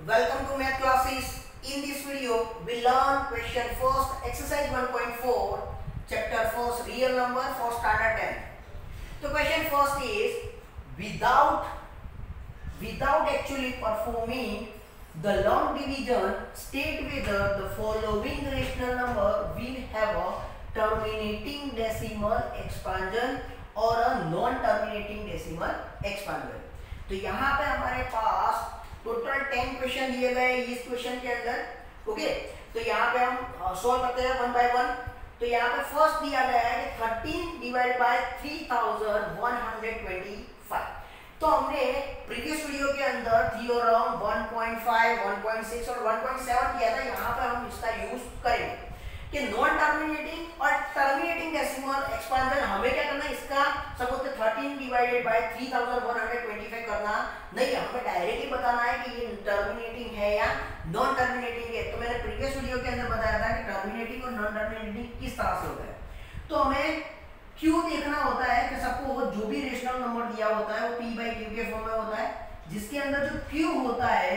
Welcome to math classes. In this video, we learn question first, exercise 1.4, chapter first, real number for standard 10. So question first is without actually performing the long division, state whether the following rational number will have a terminating decimal expansion or a non-terminating decimal expansion. तो यहाँ पे हमारे पास total 10 question दिए गए इस question के अंदर. Okay, तो यहाँ पे हम सॉल्व करते हैं वन बाय वन. तो यहाँ पे फर्स्ट दिया गया है कि 13 डिवाइड बाय 3125. तो हमने प्रीवियस वीडियो के अंदर थ्योरम 1.5, 1.6 और 1.7 किया था. यहाँ पे हम इसका यूज करेंगे कि नॉन टर्मिनेटिंग और टर्मिनेटिंग डेसिमल एक्सपांशन. हमें क्या करना है, इसका सपोज 13 डिवाइडेड बाय 3125 करना नहीं, हमें डायरेक्टली बताना है कि ये टर्मिनेटिंग है या नॉन टर्मिनेटिंग है. तो मैंने प्रीवियस वीडियो के अंदर बताया था कि टर्मिनेटिंग और नॉन टर्मिनेटिंग किस तरह से होता है. तो हमें क्यू देखना होता है कि सबको जो भी रेशनल नंबर दिया होता है वो p बाई क्यू के फॉर्म में होता है, जिसके अंदर जो क्यू होता है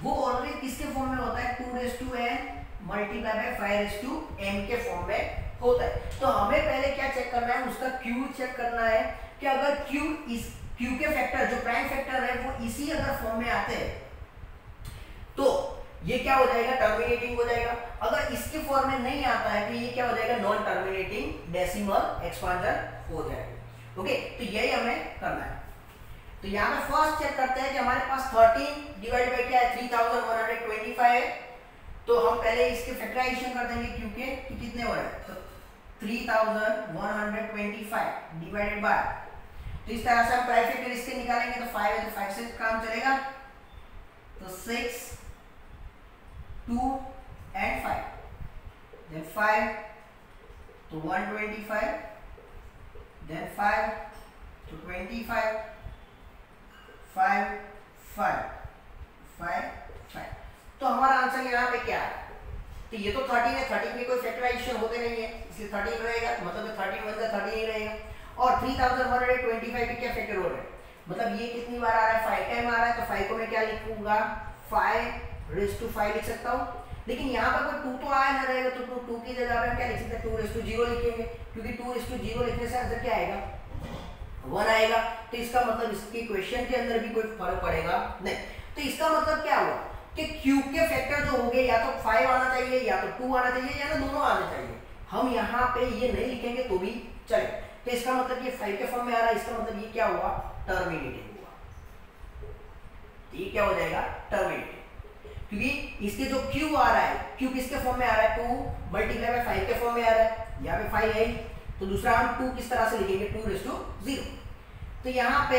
वो ऑलवेज किसके फॉर्म में होता है, 2n मल्टीप्लाई बाय 5m के फॉर्म में होता है. तो हमें पहले क्या चेक करना है, उसका क्यू चेक करना है कि अगर क्यू के फैक्टर जो प्राइम फैक्टर है वो इसी अगर फॉर्म में आते हैं तो ये क्या हो जाएगा, टर्मिनेटिंग हो जाएगा. अगर इसके फॉर्म में नहीं आता है तो ये क्या हो जाएगा, नॉन टर्मिनेटिंग डेसिमल एक्सपांशन हो जाएगा. ओके, तो यही हमें करना है. तो यहाँ पे फर्स्ट चेक करते हैं कि हमारे पास 13 डिवाइड बाय क्या है, 3125 है. तो हम पहले इसके फैक्टराइजेशन कर देंगे क्योंकि कितने हो रहे हैं, तो 3125 डिवाइडेड बाय, तो इस तरह से हम प्राइम फैक्टर इसके निकालेंगे तो 5 है, तो 5 से काम चलेगा. तो 6, 2 and 5, then 5 to 125, then 5 to 25, 5, 5, 5, 5. तो हमारा आंसर यहाँ पे क्या है, तो ये तो 13 है, 13 में कोई फैक्टराइजेशन होते नहीं है इसलिए 13 रहेगा, मतलब 13 बन 13 ही रहेगा. और 3125 के क्या फैक्टर हो रहे हैं, मतलब ये कितनी बार आ रहा है, 5 टाइम आ रहा है. तो 5 को मैं क्या लिखूंगा, 5 लिख सकता हूँ. लेकिन यहाँ पर कोई 2 तो आया ना रहेगा, तो 2 की जगह पे हम क्या लिख सकते हैं, 2 लिखेंगे, क्योंकि 2 लिखने से आंसर क्या आएगा, 1 आएगा. तो इसका मतलब इसकी क्वेश्चन के अंदर भी कोई फर्क पड़ेगा नहीं. तो इसका मतलब क्या हुआ कि क्यू के फैक्टर जो हो गए या तो 5 आना चाहिए या तो 2 आना चाहिए या तो दोनों आने चाहिए. हम यहाँ पे ये नहीं लिखेंगे तो भी चले. तो इसका मतलब ये 5 के फॉर्म में आ रहा है, इसका मतलब ये क्या हुआ, टर्मिनेटिंग हुआ. ये क्या हो जाएगा, टर्मिनेटिंग, क्योंकि इसके जो क्यू आ रहा है, क्यू किसके फॉर्म में आ रहा है, 2 मल्टीप्लाई बाय 5 के फॉर्म में आ रहा है. यहाँ पे 5 है, तो दूसरा हम 2 किस तरह से लिखेंगे, 2⁻0. तो यहाँ पे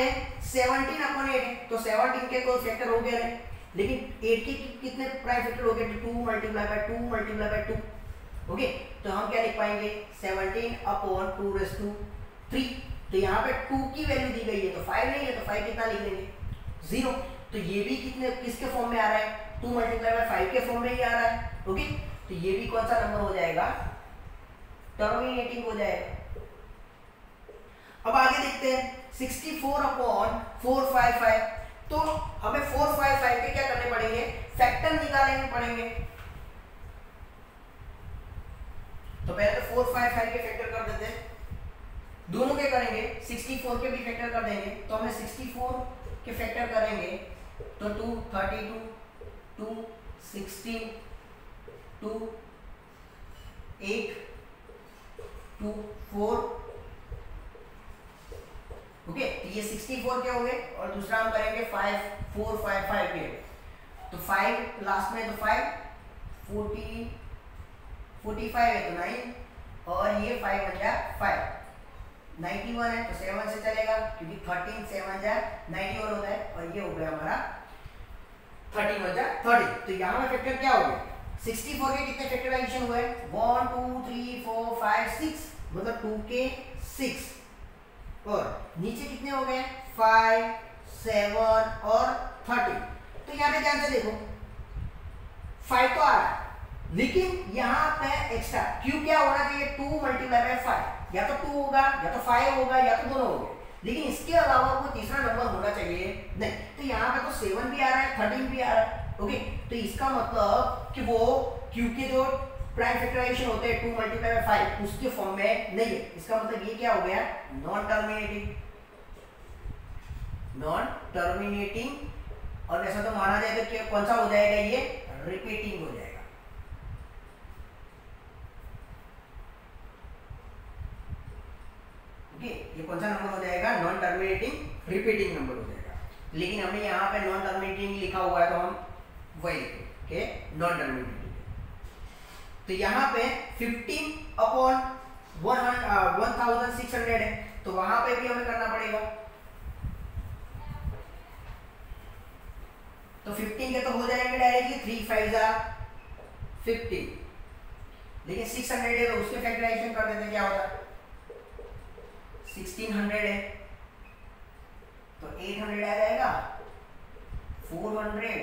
17/8 है, तो 17 के कोई फैक्टर हो गया नहीं, लेकिन 8 के कितने प्राइम फैक्टर हो गए, 2 मल्टीप्लाई बाय 2. ओके, तो हम क्या लिख पाएंगे, 17/2⁻3. तो यहाँ पे 2 की वैल्यू दी गई है तो 5 नहीं है, तो 5 कितना लिख लेंगे, 0. तो ये भी किसके फॉर्म में आ रहा है, 2 मल्टीप्लाई बाय 5 के फॉर्म में ही आ रहा है. ओके, तो ये भी कौन सा नंबर हो जाएगा, टर्मिनेटिंग हो जाएगा. अब आगे देखते हैं 64/455. तो हमें 455 के क्या करने पड़ेंगे, फैक्टर निकालने पड़ेंगे. तो पहले तो 455 के फैक्टर कर देते हैं, दोनों के करेंगे, 64 के भी फैक्टर कर देंगे. तो हमें 64 के फैक्टर करेंगे तो 2 32, 2 16, 2 8, 2 4. ओके, तो ये 64 के हो गए. और दूसरा हम करेंगे 5 4 5 5 के, तो 5 लास्ट में, तो 5 40 45 है तो 9, और ये 5 बन जाए 5 91 है तो 7 से चलेगा, क्योंकि 13 7 जाए 91 होता है. और ये हो गया हमारा 13 बन जाए 30. तो यहाँ में फैक्टर क्या हो गया, 64 के कितने फैक्टराइजेशन हुए, 1 2 3 4 5 6, मतलब 2 के 6. और नीचे कितने हो गए, 5 7 और 30. तो यहाँ पे ध्यान से देखो 5 तो आ रहा है, लेकिन यहाँ पे एक्स्ट्रा क्यू क्या होना चाहिए, 2 मल्टीप्लाई बाय 5. या तो 2 होगा या तो 5 होगा या तो दोनों होंगे, लेकिन इसके अलावा कोई तीसरा नंबर होना चाहिए नहीं. तो यहाँ पे तो 7 भी आ रहा है, 13 भी आ रहा है, ओके, तो इसका मतलब कि वो क्यू के जो प्राइम फैक्टराइजेशन होते हैं 2 मल्टीप्लाई बाय 5 उसके फॉर्म में नहीं है। इसका मतलब ये क्या हो गया, नॉन टर्मिनेटिंग, नॉन टर्मिनेटिंग। और ऐसा तो माना जाए तो क्या कौन सा हो जाएगा, ये रिपीटिंग हो जाएगा। ओके, ये कौन सा नंबर हो जाएगा, नॉन टर्मिनेटिंग रिपीटिंग नंबर हो जाएगा। लेकिन हमने यहाँ पे नॉन टर्मिनेटिंग लिखा हुआ है तो हम वही लिखेंगे, नॉन टर्मिनेटिंग। तो यहाँ पे 15 अपॉन 1600 है, तो वहां पे भी हमें करना पड़ेगा। तो 15 के तो हो जाएंगे डायरेक्टली 3 5 जा 15, लेकिन 600 है तो उसके फैक्टराइजेशन कर देते, क्या होता, 1600 है तो 800 आ जाएगा, 400,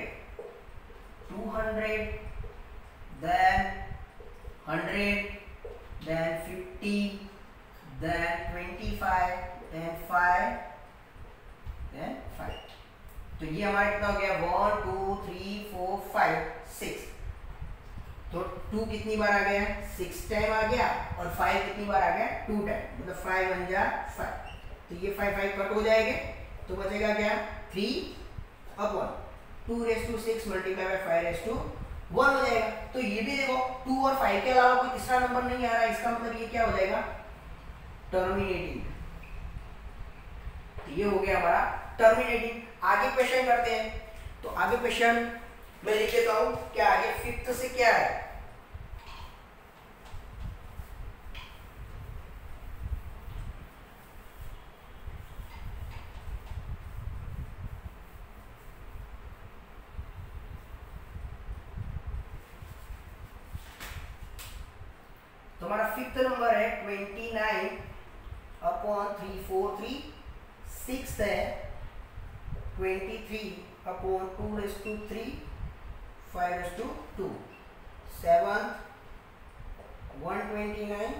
200, then 100, then 50, then 25, then 5, then 5। तो ये हमारा कितना हो गया, 1 2 3 4 5 6। तो 2 कितनी बार आ गया, 6 टाइम आ गया, और 5 कितनी बार आ गया, 2 टाइम, मतलब 5 1 जा 5। तो ये 5 5 कट हो जाएंगे, तो बचेगा क्या, 3 अपॉन 2⁻6 मल्टीप्लाई बाय 5⁻1 हो जाएगा। तो ये भी देखो 2 और 5 के अलावा कोई तीसरा नंबर नहीं आ रहा है, इसका मतलब ये क्या हो जाएगा, टर्मिनेटिंग। तो ये हो गया हमारा टर्मिनेटिंग। आगे क्वेश्चन करते हैं। तो आगे क्वेश्चन मैं लिख देता हूं, क्या आगे 5th से क्या है, तो हमारा 5th नंबर है 29 अपॉन 343, 6th है 23 अपॉन 2⁻3 5⁻2, 7th 129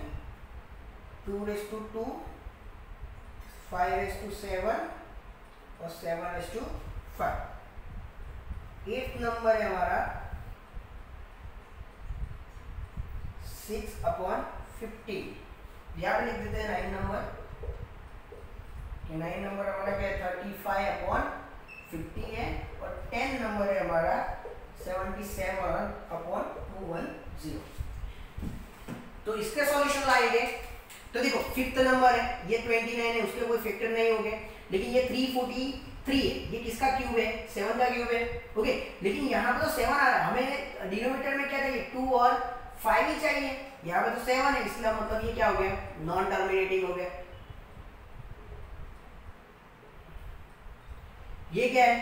2⁻2 5⁻7 और 7⁻5। 8th नंबर है हमारा 6 अपॉन 15। यहाँ पे लिख देते हैं 9 नंबर, 9 नंबर हमारा क्या है, 35 अपॉन 50 है, और 10 नंबर है हमारा 77 अपॉन 210। तो इसके सॉल्यूशन लाएंगे। तो देखो 5th नंबर है, ये 29 है, उसके कोई फैक्टर नहीं होंगे, लेकिन ये 343 है, ये किसका क्यूब है, 7 का क्यूब है। ओके, लेकिन यहाँ पे तो 7 आ रहा है, हमें डिनोमिनेटर में क्या चाहिए, 2 और 5 ही चाहिए, यहाँ पे तो 7 है, इसका मतलब ये क्या हो गया, नॉन टर्मिनेटिंग हो गया। ये क्या है,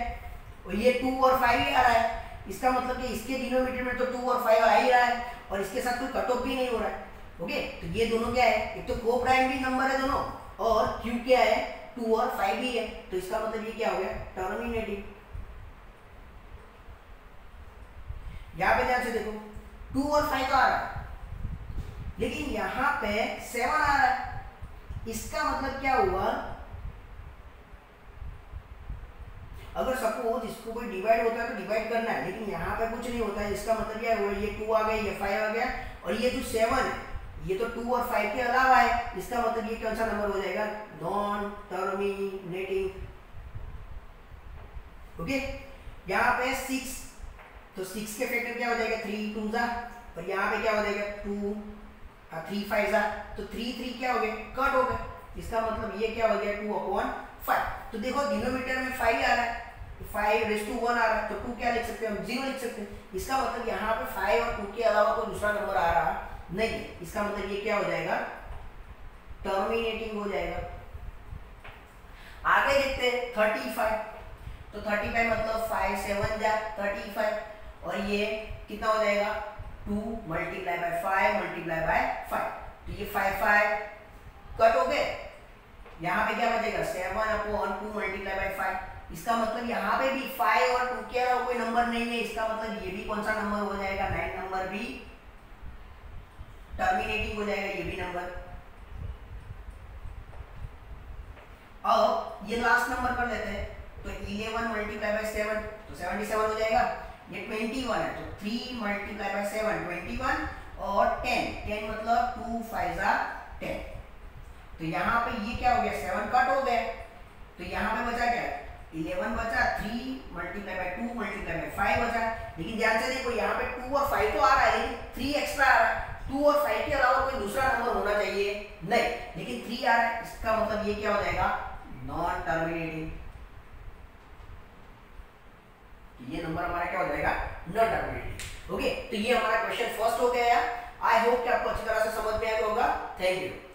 और ये 2 और 5 ही आ रहा है, इसका मतलब कि इसके डिनोमिनेटर में तो 2 और 5 आ ही रहा है, और इसके साथ कोई कट ऑफ भी नहीं हो रहा है। ओके, तो ये दोनों क्या है, एक तो को प्राइमरी नंबर है दोनों, और क्यू क्या है, 2 और 5 भी है, तो इसका मतलब ये क्या हो गया, टर्मिनेटिंग। यहाँ पे ध्यान से देखो 2 और 5 तो आ रहा है, लेकिन यहाँ पे 7 आ रहा है, इसका मतलब क्या हुआ, अगर सपोज इसको कोई डिवाइड होता है तो डिवाइड करना है, लेकिन यहाँ पे कुछ नहीं होता है, इसका मतलब क्या हुआ, ये 2 आ गया, ये 5 आ गया, और ये जो 7 है ये तो 2 और 5 के अलावा है, इसका मतलब ये कौन सा नंबर हो जाएगा, नॉन टर्मिनेटिंग। ओके, यहाँ पे 6, तो 6 के फैक्टर क्या हो जाएगा, 3 2 जा, और यहाँ पे क्या हो जाएगा 2 3 5 जा, तो 3 3 क्या हो गया, कट हो गया, इसका मतलब ये क्या हो गया, 2 अपॉन 5। तो देखो डिनोमिनेटर में 5 आ रहा है, 5⁻1 आ रहा है, तो 2 क्या लिख सकते हैं हम, 0 लिख सकते हैं। इसका मतलब यहाँ पे 5 और 2 के अलावा कोई दूसरा नंबर आ रहा नहीं है, इसका मतलब ये क्या हो जाएगा, टर्मिनेटिंग हो जाएगा। आगे देखते हैं 35, तो 35 मतलब 5 7 जा 35, और ये कितना हो जाएगा, 2 मल्टीप्लाई बाय 5 मल्टीप्लाई बाय 5, तो ये 5 5 कट हो गए, यहाँ पे क्या बचेगा, 7 अपॉन 2 मल्टीप्लाई बाय 5। इसका मतलब यहाँ पे भी 5 और 2 के अलावा कोई नंबर नहीं है, इसका मतलब ये भी कौन सा नंबर हो जाएगा, 9 नंबर भी टर्मिनेटिंग हो जाएगा, ये भी नंबर। अब ये लास्ट नंबर कर लेते हैं, तो 11 मल्टीप्लाई बाय 7 तो 77 हो जाएगा, ये 21 है, तो 3 मल्टीप्लाई बाय 7 21 और 10 मतलब 2 5 जा 10। तो यहाँ पे ये क्या हो गया, 7 कट हो गया, तो यहाँ पे बचा क्या, 11 बचा, 3 मल्टीप्लाई बाय 2 मल्टीप्लाई बाय 5 बचा। लेकिन ध्यान से देखो यहाँ पे 2 और 5 तो आ रहा है, लेकिन 3 एक्स्ट्रा आ रहा है। 2 और 5 के अलावा कोई दूसरा नंबर होना चाहिए नहीं, लेकिन 3 आ रहा है, इसका मतलब ये क्या हो जाएगा, नॉन टर्मिनेटिंग। ये नंबर हमारा क्या हो जाएगा, नॉन टर्मिनेटिंग। ओके, तो ये हमारा क्वेश्चन फर्स्ट हो गया। आई होप कि आपको अच्छी तरह से समझ में आया होगा। Thank you.